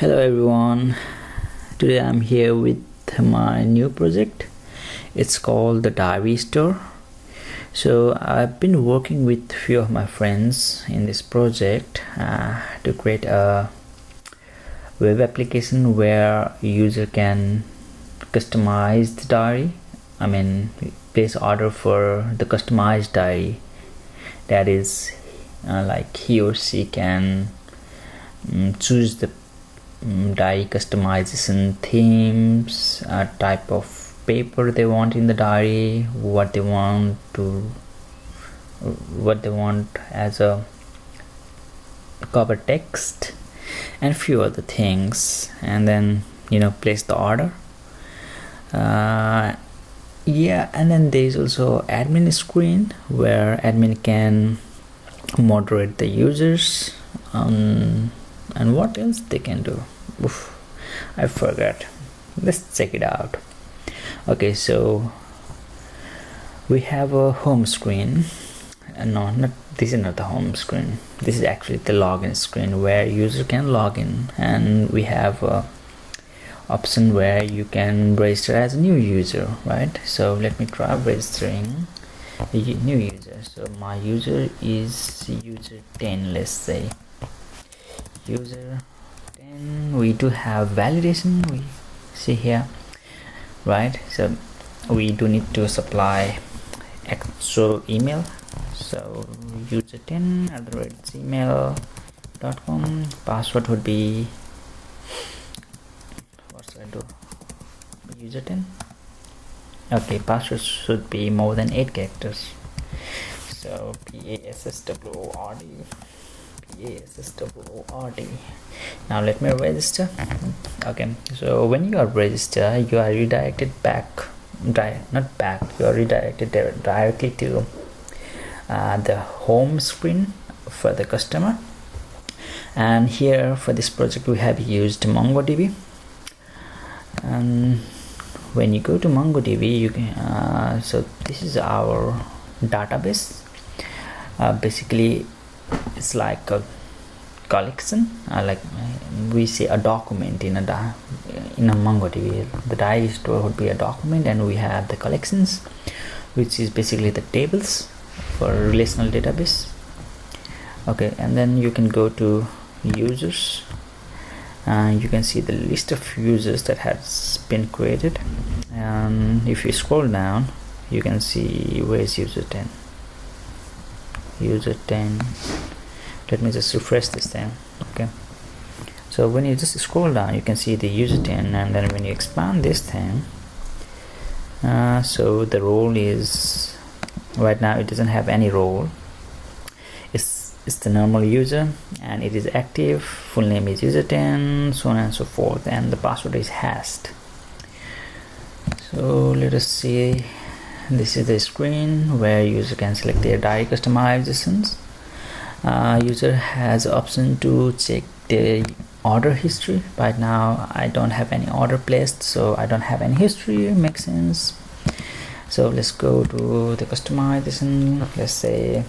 Hello everyone, today I'm here with my new project. It's called the Diary Store. So I've been working with a few of my friends in this project to create a web application where user can customize the diary. Place order for the customized diary. That is like he or she can choose the diary customization themes, type of paper they want in the diary, what they want as a cover text, and few other things, and then place the order. And then there's also admin screen where admin can moderate the users, and what else they can do. I forgot. Let's check it out. Okay, so we have a home screen. This is not the home screen. This is actually the login screen where user can log in, and we have a option where you can register as a new user, right? So let me try registering a new user. So my user is user 10, let's say. User 10. We do have validation, we see here, right? So we do need to supply actual email. So user 10@gmail.com. Password would be, what should I do? User 10. Okay, password should be more than 8 characters. So password. Now let me register. Okay, so when you are registered, you are redirected you are redirected directly to the home screen for the customer. And here for this project we have used MongoDB. And when you go to MongoDB, you can so this is our database. Basically it's like a collection, like we say a document in a MongoDB. The diary store would be a document, and we have the collections, which is basically the tables for relational database. Okay, and then you can go to users, and you can see the list of users that has been created. And if you scroll down, you can see where is user 10. User 10. Let me just refresh this thing. Okay, so when you just scroll down, you can see the user 10, and then when you expand this thing, so the role is, right now it doesn't have any role. It's the normal user, and it is active. Full name is user 10, so on and so forth, and the password is hashed. So let us see. This is the screen where user can select their diary customizations. User has option to check the order history. Right now I don't have any order placed, so I don't have any history. Makes sense. So let's go to the customization. Let's say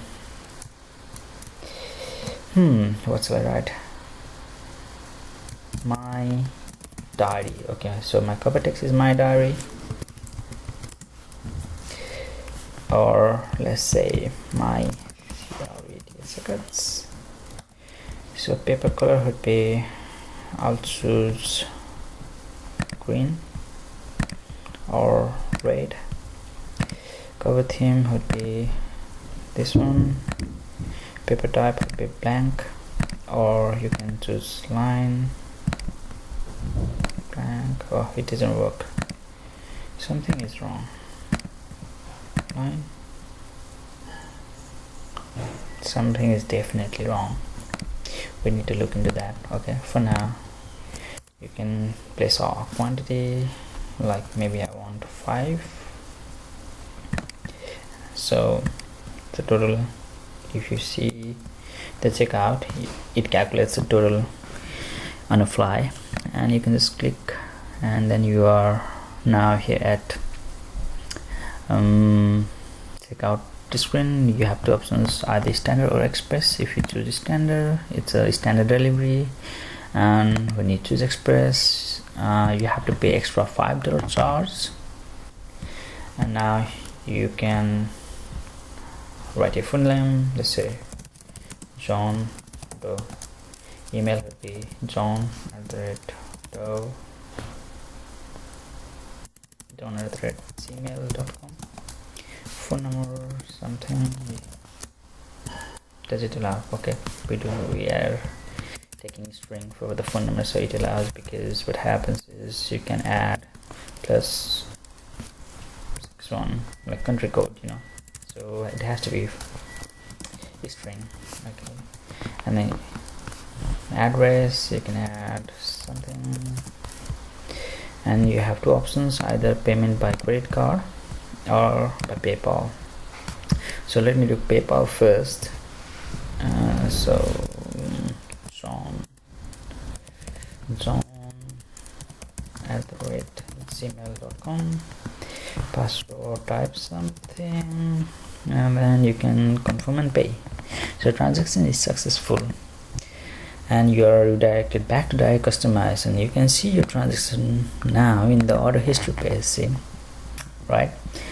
what should I write? My diary. Okay, so my cover text is my diary, or let's say my seconds. So paper color would be, I'll choose green or red. Cover theme would be this one. Paper type would be blank, or you can choose line, blank. Oh, it doesn't work. Something is wrong. Line. Something is definitely wrong. We need to look into that. Okay, for now you can place a quantity, like maybe I want 5. So the total, if you see the checkout, it calculates the total on a fly, and you can just click, and then you are now here at checkout screen. You have two options, either standard or express. If you choose standard, it's a standard delivery, And when you choose express, you have to pay extra $5 charge. And now you can write your full name. Let's say John. The email would be john@gmail.com. phone number something. Does it allow? Okay, we are taking string for the phone number, so it allows, because what happens is you can add plus 61 like country code, so it has to be a string. Okay, and then address, you can add something, and you have two options, either payment by credit card or by PayPal. So let me do PayPal first. So john@gmail.com, password, type something, and then you can confirm and pay. So transaction is successful, and you are redirected back to direct customize, and you can see your transaction now in the order history page. See, right?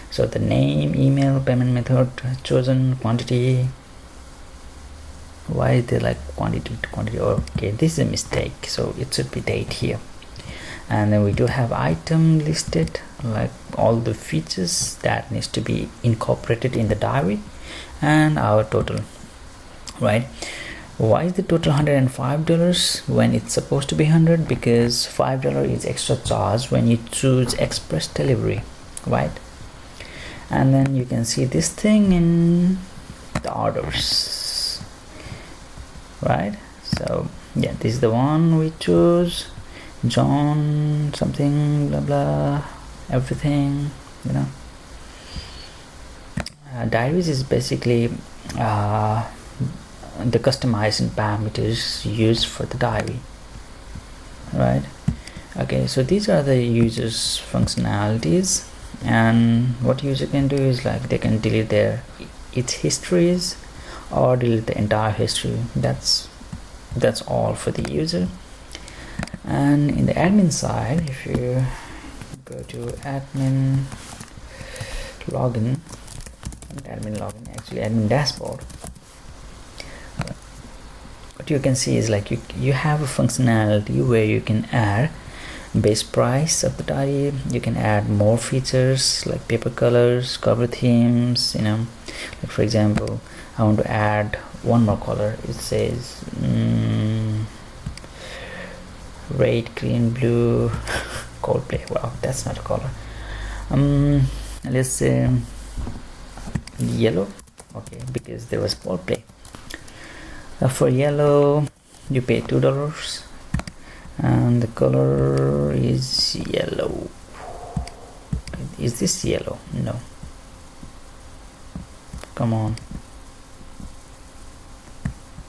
So the name, email, payment method chosen, quantity. Why is there like quantity to quantity? Okay, this is a mistake, so it should be date here. And then we do have item listed, like all the features that needs to be incorporated in the diary, and our total, right? Why is the total $105 when it's supposed to be 100? Because $5 is extra charge when you choose express delivery, right? And then you can see this thing in the orders, right? So yeah, this is the one we choose, John something blah blah everything, diaries is basically the customizing parameters used for the diary, right? Okay, so these are the users functionalities, and what user can do is like they can delete its histories or delete the entire history. That's all for the user. And in the admin side, if you go to admin login, actually admin dashboard, what you can see is like you have a functionality where you can add base price of the diary. You can add more features like paper colors, cover themes, like for example, I want to add one more color. It says red, green, blue, Coldplay. Wow, that's not a color. Let's say yellow. Okay, because there was Coldplay. For yellow, you pay $2, and the color is yellow. Is this yellow? No. Come on.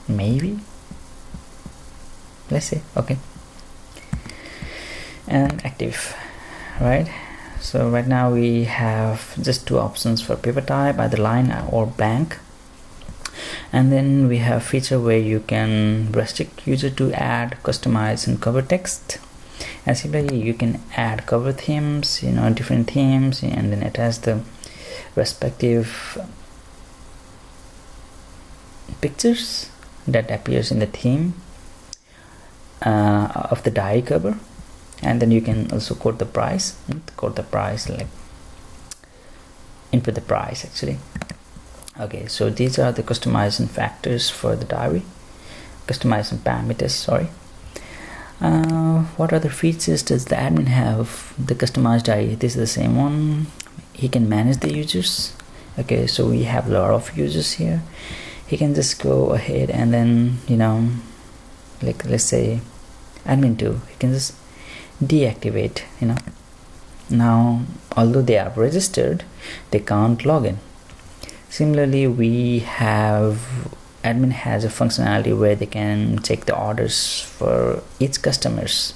Maybe. Let's see. Okay. And active, right? So right now we have just two options for paper type, either line or blank. And then we have feature where you can restrict user to add, customize, and cover text. And similarly, you can add cover themes, different themes, and then attach the respective pictures that appears in the theme of the diary cover. And then you can also quote the price, like input the price actually. Okay, so these are the customization factors for the diary, customization parameters, sorry. What other features does the admin have? The customized diary, this is the same one. He can manage the users. Okay, so we have a lot of users here. He can just go ahead and then, like let's say admin 2, he can just deactivate, now although they are registered, they can't log in. Similarly, admin has a functionality where they can check the orders for each customers,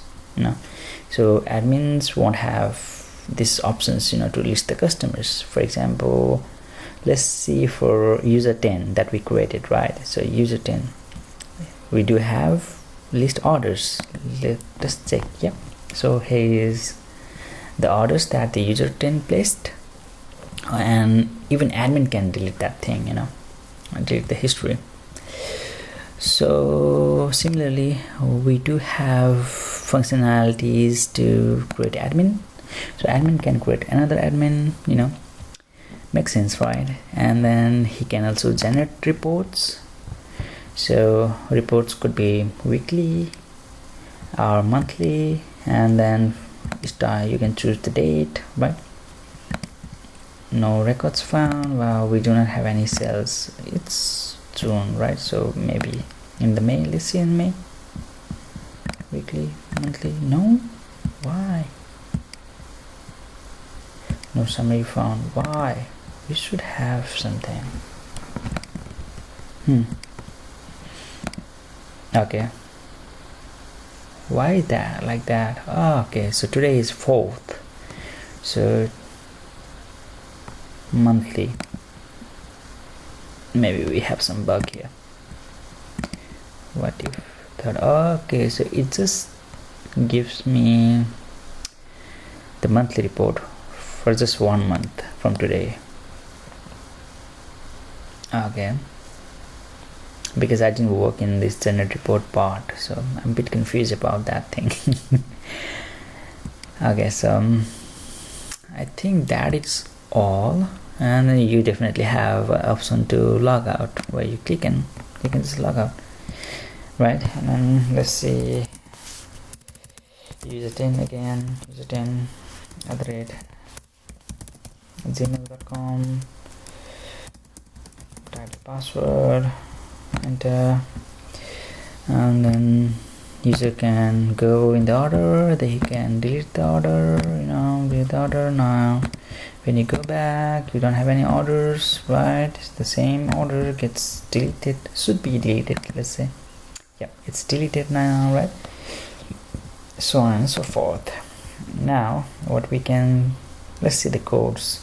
so admins won't have these options, to list the customers. For example, let's see for user 10 that we created, right? So user 10, we do have list orders. Let's check. Yeah, so here is the orders that the user 10 placed, and even admin can delete that thing, delete the history. So similarly, we do have functionalities to create admin. So admin can create another admin, makes sense, right? And then he can also generate reports. So reports could be weekly or monthly, and then you can choose the date, right? No records found. Well, we do not have any cells. It's June, right? So maybe in the May. Let's see in May. Weekly, monthly. No. Why? No summary found. Why? We should have something. Okay. Why is that like that? Okay, so today is 4th. So monthly. Maybe we have some bug here. What if that? Okay, so it just gives me the monthly report for just 1 month from today. Okay, because I didn't work in this generate report part, so I'm a bit confused about that thing. Okay, so I think that is all, and then you definitely have an option to log out, where you click and you can just log out, right? And then let's see, user 10 again, user 10 @gmail.com, type the password, enter, and then user can go in the order, they can delete the order, delete the order. Now when you go back, you don't have any orders, right? It's the same order gets deleted, should be deleted, let's say. Yeah, it's deleted now, right? So on and so forth. Now let's see the codes.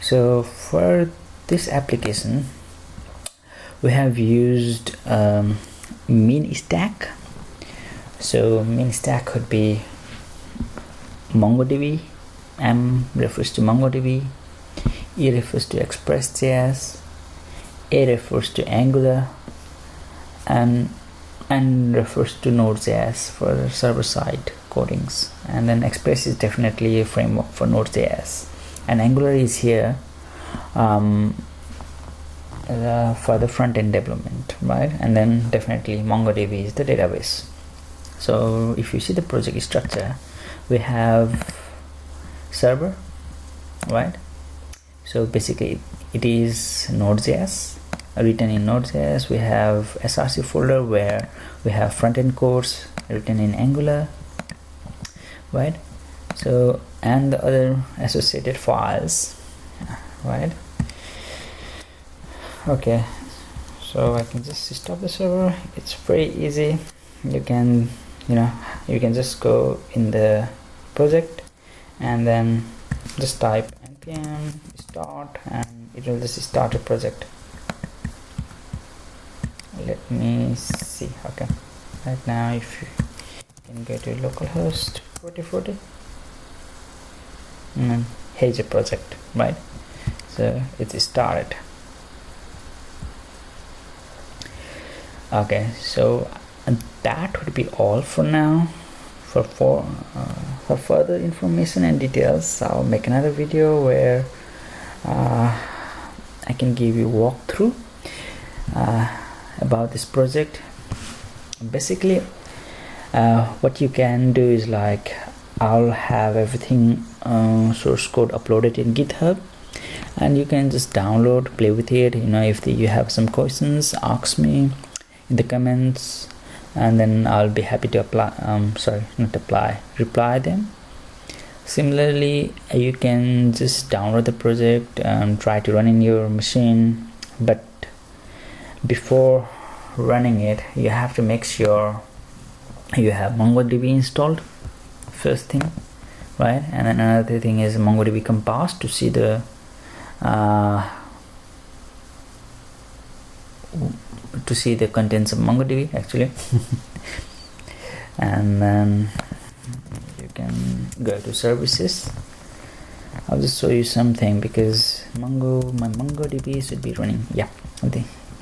So for this application, we have used min stack. So min stack could be MongoDB. M refers to MongoDB, E refers to Express.js, A refers to Angular, and N refers to Node.js for server-side codings. And then Express is definitely a framework for Node.js, and Angular is here for the front-end development, right? And then definitely MongoDB is the database. So if you see the project structure, we have server, right? So basically it is Node.js, written in Node.js. We have src folder where we have front-end codes written in Angular, right? So, and the other associated files, right? Okay, so I can just stop the server. It's very easy. You can just go in the project and then just type npm start, and it will just start a project. Let me see. Okay, right now if you can go to localhost 4040, and then here's a project, right? So it is started. Okay, so that would be all for now. For further information and details, I'll make another video where I can give you a walkthrough about this project. Basically, what you can do is like, I'll have everything source code uploaded in GitHub, and you can just download, play with it. If you have some questions, ask me in the comments, and then I'll be happy to reply them. Similarly, you can just download the project and try to run in your machine, but before running it, you have to make sure you have MongoDB installed, first thing, right? And then another thing is MongoDB Compass to see the contents of MongoDB, actually. and then you can go to services. I'll just show you something because my MongoDB should be running. Yeah,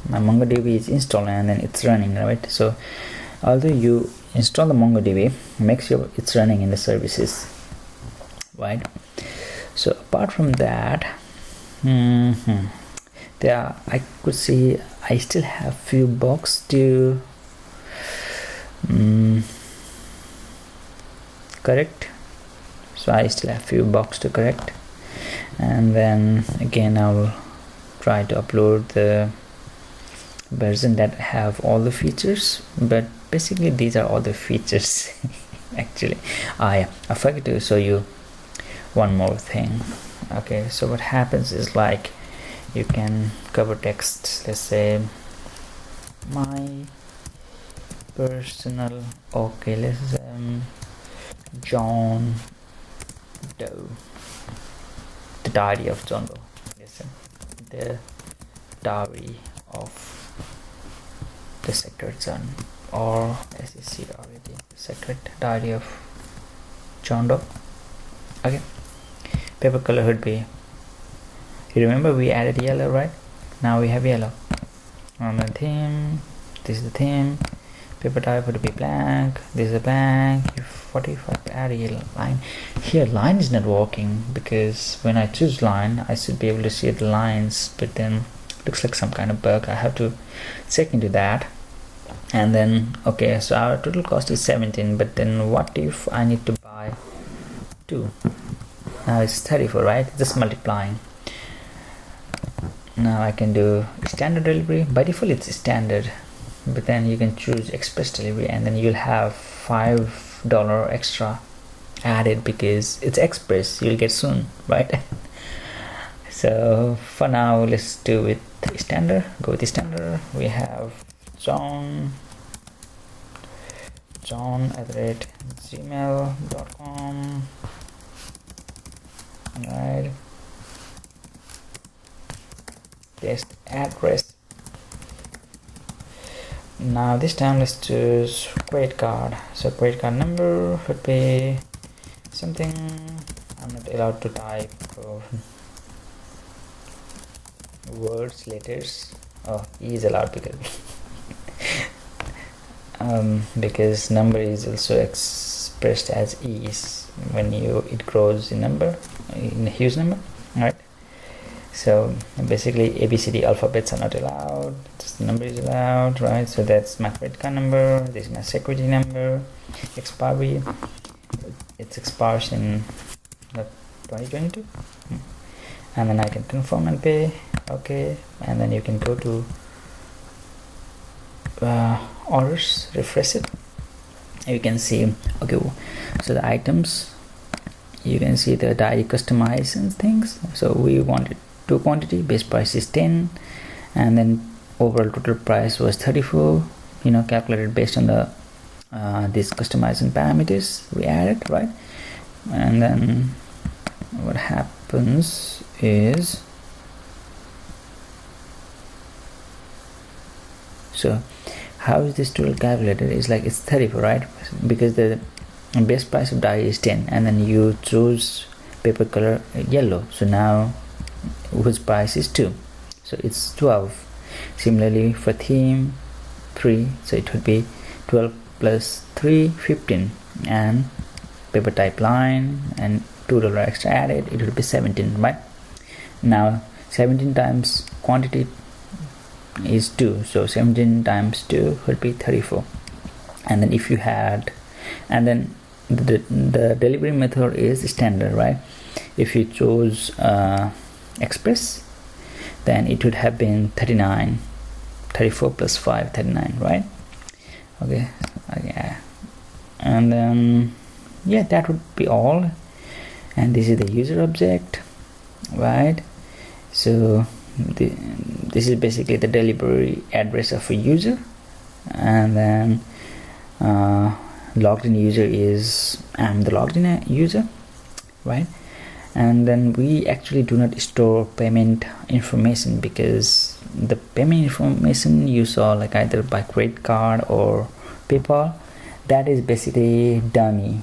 my MongoDB is installed and then it's running, right? So although you install the MongoDB, make sure it's running in the services, right? So apart from that, there I could see I still have few bugs to correct. So I still have few bugs to correct, and then again I will try to upload the version that have all the features, but basically these are all the features. Actually, I forgot to show you one more thing. Okay, so what happens is like you can cover text, let's say my personal, okay, let's John Doe, the diary of John Doe. Listen, the diary of the sacred son, or as you see already, sacred diary of John Doe. Okay, paper color would be, you remember we added yellow, right? Now we have yellow. On the theme, this is the theme. Paper type would be blank. This is a blank. 45 add a line. Here line is not working because when I choose line I should be able to see the lines, but then looks like some kind of bug. I have to check into that. And then okay, so our total cost is 17, but then what if I need to buy 2? Now it's 34, right? Just multiplying. Now I can do standard delivery. By default it's standard, but then you can choose express delivery and then you'll have $5 extra added because it's express. You'll get soon, right? So for now let's do it standard. Go with the standard. We have John @gmail.com, right? Paste address. Now this time let's choose credit card. So credit card number would be something. I'm not allowed to type words, letters. Oh, E is allowed because number is also expressed as E's when it grows in number, in a huge number, right? So basically ABCD alphabets are not allowed, just the number is allowed, right? So that's my credit card number, this is my security number, expiry, it expires in 2022, and then I can confirm and pay. Okay, and then you can go to orders, refresh it, you can see, okay, so the items, you can see the diary customization things. So we wanted 2 quantity, base price is 10, and then overall total price was 34, calculated based on the these customization parameters we added, right? And then what happens is, so how is this total calculated? It's like it's 34, right? Because the base price of diary is 10, and then you choose paper color yellow, so now whose price is 2, so it's 12. Similarly for theme 3, so it would be 12 plus 3, 15, and paper type line and $2 extra added, it would be 17, right? Now 17 times quantity is 2, so 17 times 2 would be 34. And then if you had, and then the delivery method is standard, right? If you chose express, then it would have been 39, 34 plus 5, 39, right? Okay, yeah, and then yeah, that would be all. And this is the user object, right? So this is basically the delivery address of a user, and then logged in user is I'm the logged in user, right? And then we actually do not store payment information, because the payment information you saw, like either by credit card or PayPal, that is basically dummy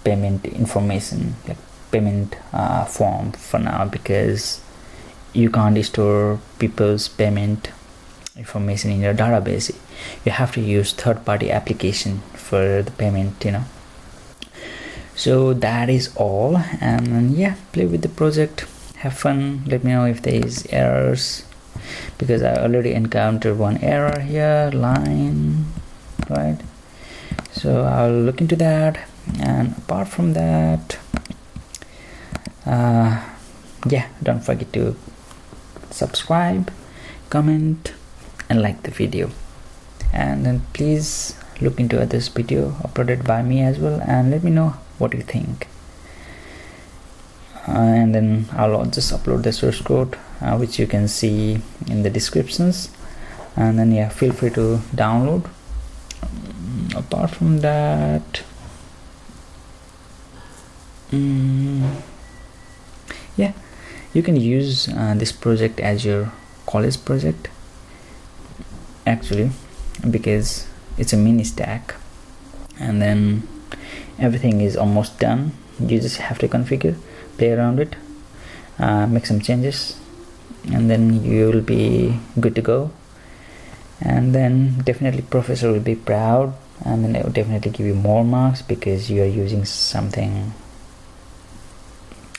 payment information, like payment form for now, because you can't store people's payment information in your database. You have to use third-party application for the payment, So that is all, and yeah, play with the project, have fun. Let me know if there is errors, because I already encountered one error here, line, right? So I'll look into that, and apart from that, yeah, don't forget to subscribe, comment, and like the video, and then please look into this video uploaded by me as well, and let me know what you think. And then I'll just upload the source code, which you can see in the descriptions, and then yeah, feel free to download. Apart from that, yeah, you can use this project as your college project actually, because it's a mini stack, and then everything is almost done. You just have to configure, play around it, make some changes, and then you will be good to go. And then definitely professor will be proud, and then they will definitely give you more marks, because you are using something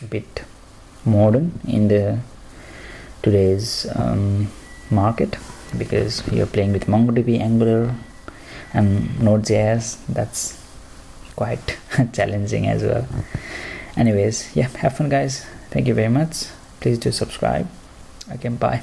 a bit modern in the today's market, because you're playing with MongoDB, Angular, and Node.js. That's quite challenging as well. Anyways, yeah, have fun guys. Thank you very much. Please do subscribe. Okay, bye.